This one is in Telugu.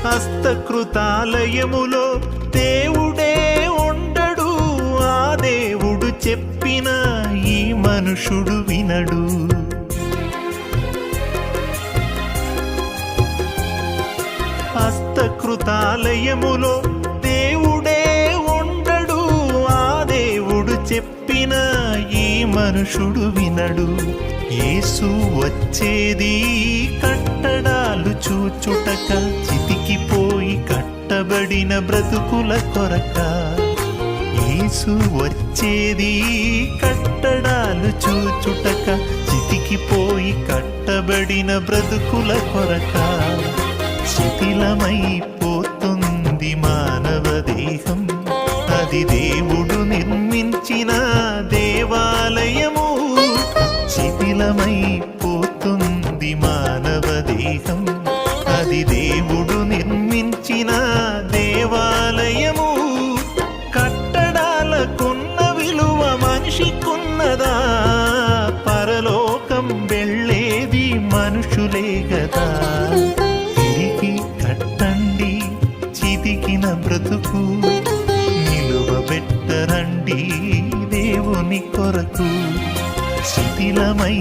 హస్తకృతాలయములో దేవుడే ఉండడు, ఆ దేవుడు చెప్పిన ఈ మనుషుడు వినడు. హస్తకృతాలయములో దేవుడే ఉండడు, ఆ దేవుడు చెప్పిన ఈ మనుషుడు వినడు. యేసు వచ్చేది కట్టడాలు చూచుటక, చితికిపోయి కట్టబడిన బ్రతుకుల కొరక. యేసు వచ్చేది కట్టడాలు చూచుటక, చితికిపోయి కట్టబడిన బ్రతుకుల కొరక. శిథిలమైపోతుంది మానవ దేహం, అది దేవుడు నిర్మించిన దేవాలయము. శిథిలమైపోతుంది మానవ దేహం, అది దేవుడు నిర్మించిన దేవాలయము. కట్టడాలకున్న విలువ మనిషికున్నదా? పరలోకం వెళ్ళేది మనుషులే గదా. చితికిన బ్రతుకు నిలువబెట్టరండి దేవుని కొరకు. శిథిలమై